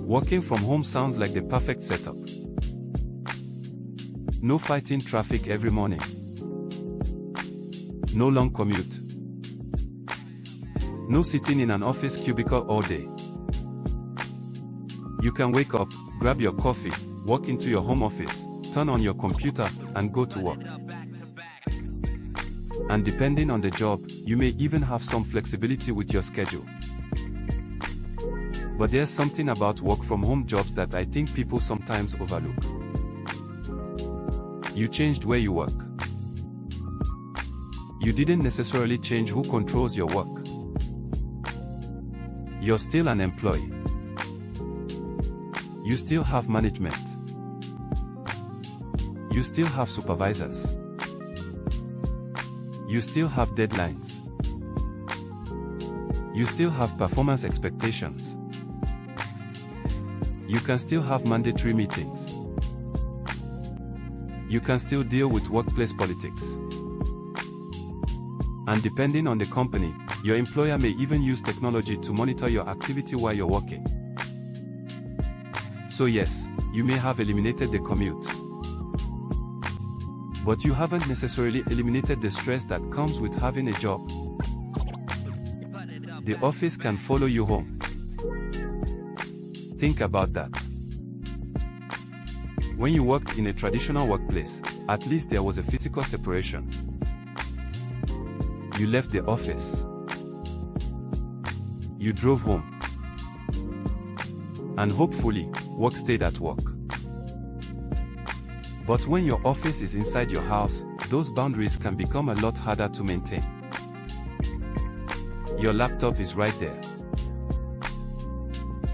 Working from home sounds like the perfect setup. No fighting traffic every morning. No long commute. No sitting in an office cubicle all day. You can wake up, grab your coffee, walk into your home office, turn on your computer, and go to work. And depending on the job, you may even have some flexibility with your schedule. But there's something about work-from-home jobs that I think people sometimes overlook. You changed where you work. You didn't necessarily change who controls your work. You're still an employee. You still have management. You still have supervisors. You still have deadlines. You still have performance expectations. You can still have mandatory meetings. You can still deal with workplace politics. And depending on the company, your employer may even use technology to monitor your activity while you're working. So yes, you may have eliminated the commute. But you haven't necessarily eliminated the stress that comes with having a job. The office can follow you home. Think about that. When you worked in a traditional workplace, at least there was a physical separation. You left the office. You drove home. And hopefully, work stayed at work. But when your office is inside your house, those boundaries can become a lot harder to maintain. Your laptop is right there.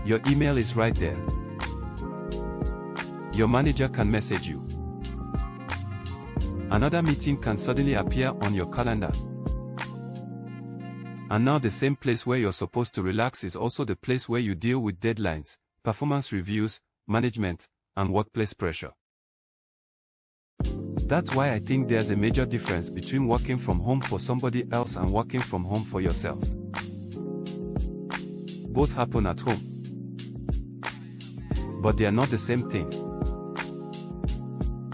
Your email is right there. Your manager can message you. Another meeting can suddenly appear on your calendar. And now the same place where you're supposed to relax is also the place where you deal with deadlines, performance reviews, management, and workplace pressure. That's why I think there's a major difference between working from home for somebody else and working from home for yourself. Both happen at home. But they are not the same thing.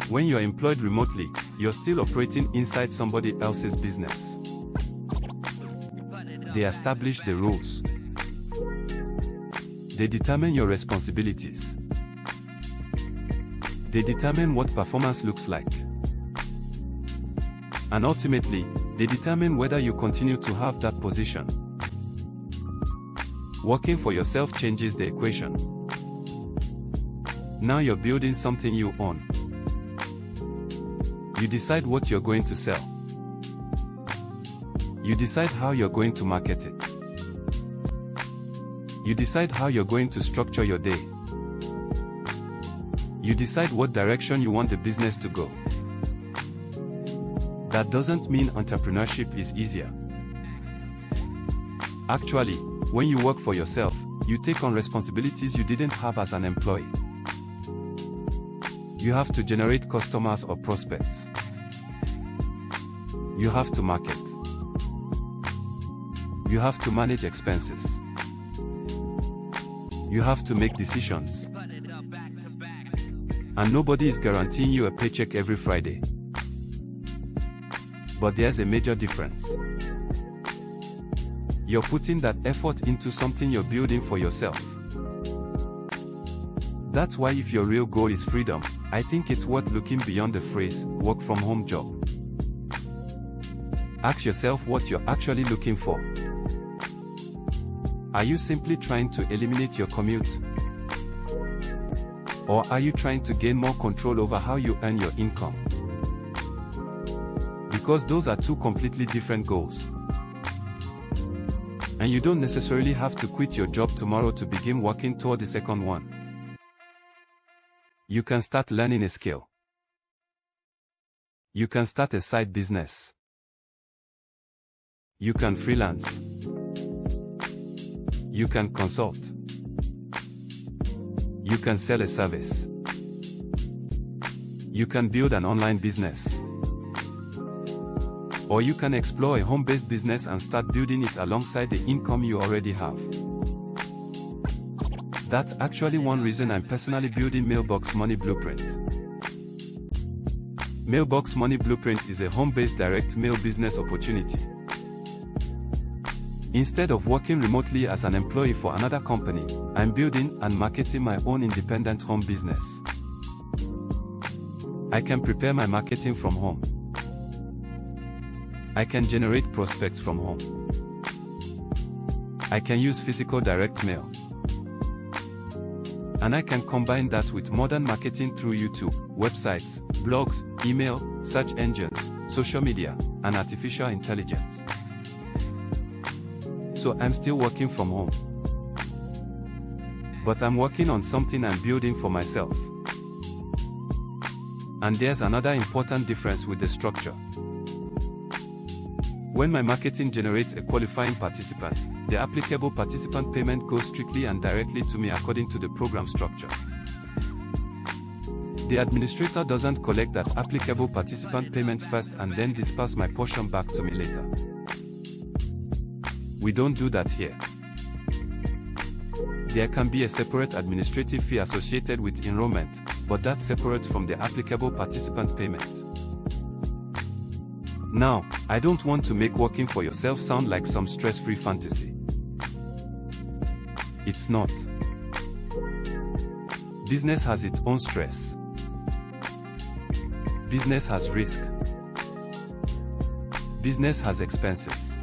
When you're employed remotely, you're still operating inside somebody else's business. They establish the rules. They determine your responsibilities. They determine what performance looks like. And ultimately, they determine whether you continue to have that position. Working for yourself changes the equation. Now you're building something you own. You decide what you're going to sell. You decide how you're going to market it. You decide how you're going to structure your day. You decide what direction you want the business to go. That doesn't mean entrepreneurship is easier. Actually, when you work for yourself, you take on responsibilities you didn't have as an employee. You have to generate customers or prospects. You have to market. You have to manage expenses. You have to make decisions. And nobody is guaranteeing you a paycheck every Friday. But there's a major difference. You're putting that effort into something you're building for yourself. That's why if your real goal is freedom, I think it's worth looking beyond the phrase, work from home job. Ask yourself what you're actually looking for. Are you simply trying to eliminate your commute? Or are you trying to gain more control over how you earn your income? Because those are two completely different goals. And you don't necessarily have to quit your job tomorrow to begin working toward the second one. You can start learning a skill. You can start a side business. You can freelance. You can consult. You can sell a service. You can build an online business. Or you can explore a home-based business and start building it alongside the income you already have. That's actually one reason I'm personally building Mailbox Money Blueprint. Mailbox Money Blueprint is a home-based direct mail business opportunity. Instead of working remotely as an employee for another company, I'm building and marketing my own independent home business. I can prepare my marketing from home. I can generate prospects from home. I can use physical direct mail. And I can combine that with modern marketing through YouTube, websites, blogs, email, search engines, social media, and artificial intelligence. So I'm still working from home. But I'm working on something I'm building for myself. And there's another important difference with the structure. When my marketing generates a qualifying participant, the applicable participant payment goes strictly and directly to me according to the program structure. The administrator doesn't collect that applicable participant payment first and then disperse my portion back to me later. We don't do that here. There can be a separate administrative fee associated with enrollment, but that's separate from the applicable participant payment. Now, I don't want to make working for yourself sound like some stress-free fantasy. It's not. Business has its own stress. Business has risk. Business has expenses.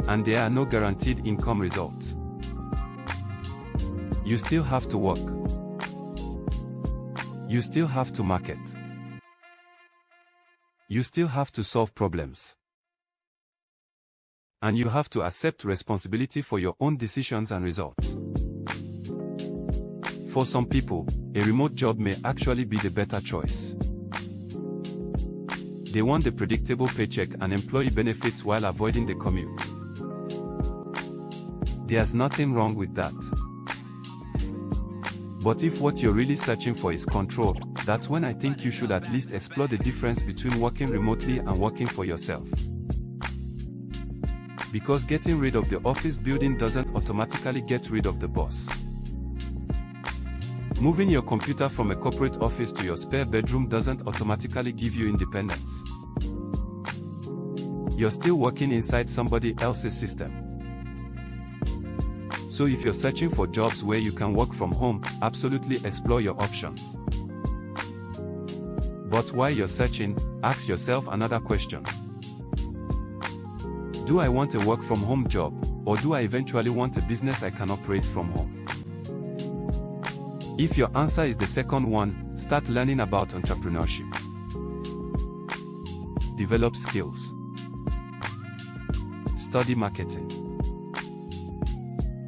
And there are no guaranteed income results. You still have to work. You still have to market. You still have to solve problems. And you have to accept responsibility for your own decisions and results. For some people, a remote job may actually be the better choice. They want the predictable paycheck and employee benefits while avoiding the commute. There's nothing wrong with that. But if what you're really searching for is control, that's when I think you should at least explore the difference between working remotely and working for yourself. Because getting rid of the office building doesn't automatically get rid of the boss. Moving your computer from a corporate office to your spare bedroom doesn't automatically give you independence. You're still working inside somebody else's system. So if you're searching for jobs where you can work from home, absolutely explore your options. But while you're searching, ask yourself another question. Do I want a work from home job, or do I eventually want a business I can operate from home? If your answer is the second one, start learning about entrepreneurship. Develop skills. Study marketing.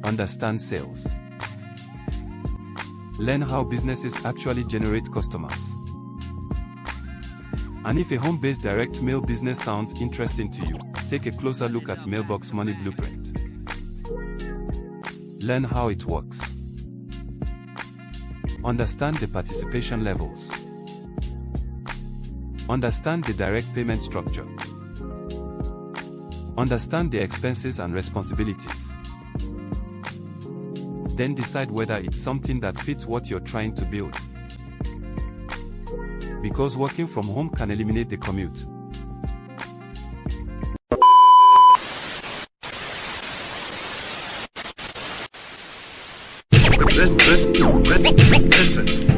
Understand sales. Learn how businesses actually generate customers. And if a home-based direct mail business sounds interesting to you, take a closer look at Mailbox Money Blueprint. Learn how it works. Understand the participation levels. Understand the direct payment structure. Understand the expenses and responsibilities. Then decide whether it's something that fits what you're trying to build. Because working from home can eliminate the commute. Listen.